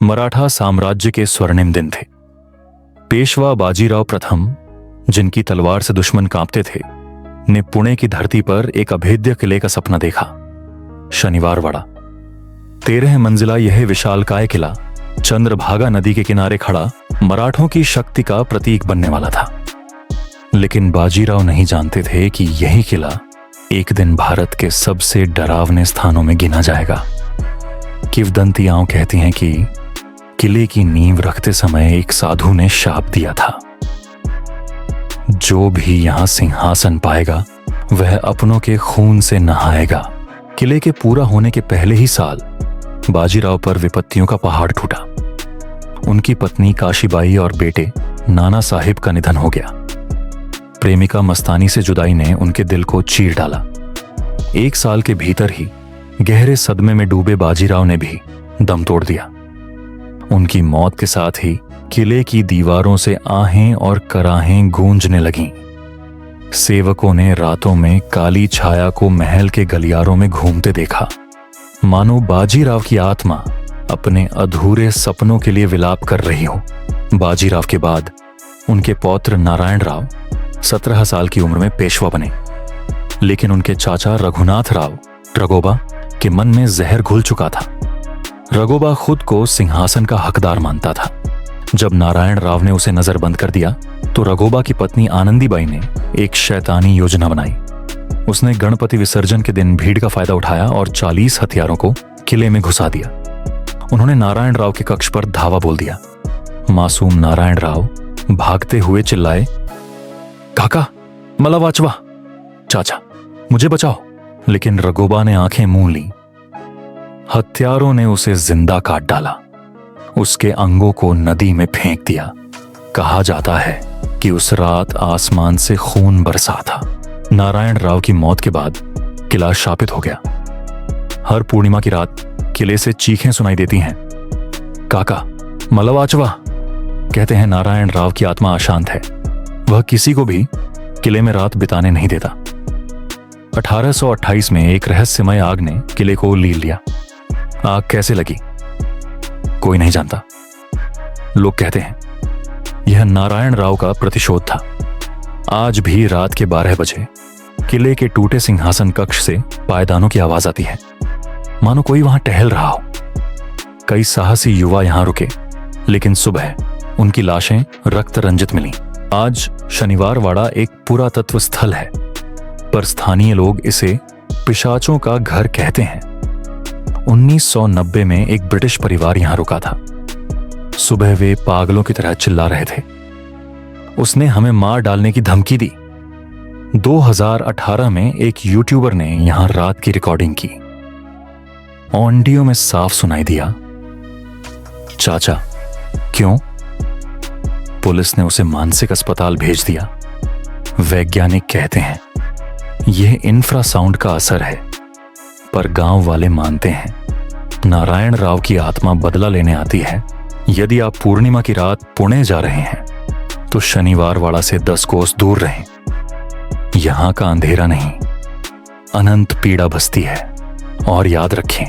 मराठा साम्राज्य के स्वर्णिम दिन थे। पेशवा बाजीराव प्रथम, जिनकी तलवार से दुश्मन कांपते थे, ने पुणे की धरती पर एक अभेद्य किले का सपना देखा। शनिवारवाड़ा 13 मंजिला यह विशालकाय किला चंद्रभागा नदी के किनारे खड़ा मराठों की शक्ति का प्रतीक बनने वाला था। लेकिन बाजीराव नहीं जानते थे कि यही किला एक दिन भारत के सबसे डरावने स्थानों में गिना जाएगा। किंवदंतियां कहती हैं कि किले की नींव रखते समय एक साधु ने शाप दिया था, जो भी यहां सिंहासन पाएगा वह अपनों के खून से नहाएगा। किले के पूरा होने के पहले ही साल बाजीराव पर विपत्तियों का पहाड़ टूटा। उनकी पत्नी काशीबाई और बेटे नाना साहिब का निधन हो गया। प्रेमिका मस्तानी से जुदाई ने उनके दिल को चीर डाला। 1 साल के भीतर ही गहरे सदमे में डूबे बाजीराव ने भी दम तोड़ दिया। उनकी मौत के साथ ही किले की दीवारों से आहें और कराहें गूंजने लगीं। सेवकों ने रातों में काली छाया को महल के गलियारों में घूमते देखा, मानो बाजीराव की आत्मा अपने अधूरे सपनों के लिए विलाप कर रही हो। बाजीराव के बाद उनके पौत्र नारायण राव 17 साल की उम्र में पेशवा बने, लेकिन उनके चाचा रघुनाथ राव रगोबा के मन में जहर घुल चुका था। रगोबा खुद को सिंहासन का हकदार मानता था। जब नारायण राव ने उसे नजरबंद कर दिया तो रगोबा की पत्नी आनंदीबाई ने एक शैतानी योजना बनाई। उसने गणपति विसर्जन के दिन भीड़ का फायदा उठाया और 40 हथियारों को किले में घुसा दिया। उन्होंने नारायण राव के कक्ष पर धावा बोल दिया। मासूम नारायण राव भागते हुए चिल्लाए, काका, मला वाचवा, चाचा मुझे बचाओ। लेकिन रगोबा ने आंखें मूंद ली। हत्यारों ने उसे जिंदा काट डाला, उसके अंगों को नदी में फेंक दिया। कहा जाता है कि उस रात आसमान से खून बरसा था। नारायण राव की मौत के बाद किला शापित हो गया। हर पूर्णिमा की रात किले से चीखें सुनाई देती हैं, काका, मला वाचवा। कहते हैं नारायण राव की आत्मा अशांत है, वह किसी को भी किले में रात बिताने नहीं देता। 1828 में एक रहस्यमय आग ने किले को लील लिया। आग कैसे लगी कोई नहीं जानता। लोग कहते हैं यह नारायण राव का प्रतिशोध था। आज भी रात के 12 बजे किले के टूटे सिंहासन कक्ष से पायदानों की आवाज आती है, मानो कोई वहां टहल रहा हो। कई साहसी युवा यहां रुके, लेकिन सुबह उनकी लाशें रक्त रंजित मिली। आज शनिवारवाड़ा एक पुरातत्व स्थल है, पर स्थानीय लोग इसे पिशाचों का घर कहते हैं। 1990 में एक ब्रिटिश परिवार यहां रुका था। सुबह वे पागलों की तरह चिल्ला रहे थे। उसने हमें मार डालने की धमकी दी। 2018 में एक यूट्यूबर ने यहां रात की रिकॉर्डिंग की। ऑडियो में साफ सुनाई दिया, चाचा क्यों? पुलिस ने उसे मानसिक अस्पताल भेज दिया। वैज्ञानिक कहते हैं यह इंफ्रासाउंड का असर है, पर गांव वाले मानते हैं नारायण राव की आत्मा बदला लेने आती है। यदि आप पूर्णिमा की रात पुणे जा रहे हैं तो शनिवारवाड़ा से 10 कोस दूर रहें। यहां का अंधेरा नहीं, अनंत पीड़ा बसती है। और याद रखें,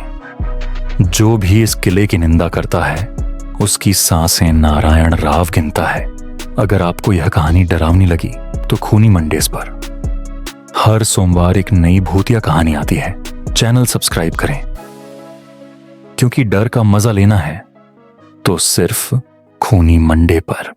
जो भी इस किले की निंदा करता है उसकी सांसें नारायण राव गिनता है। अगर आपको यह कहानी डरावनी लगी तो खूनी मंडेस पर हर सोमवार एक नई भूतिया कहानी आती है। चैनल सब्सक्राइब करें, क्योंकि डर का मजा लेना है तो सिर्फ खूनी मंडे पर।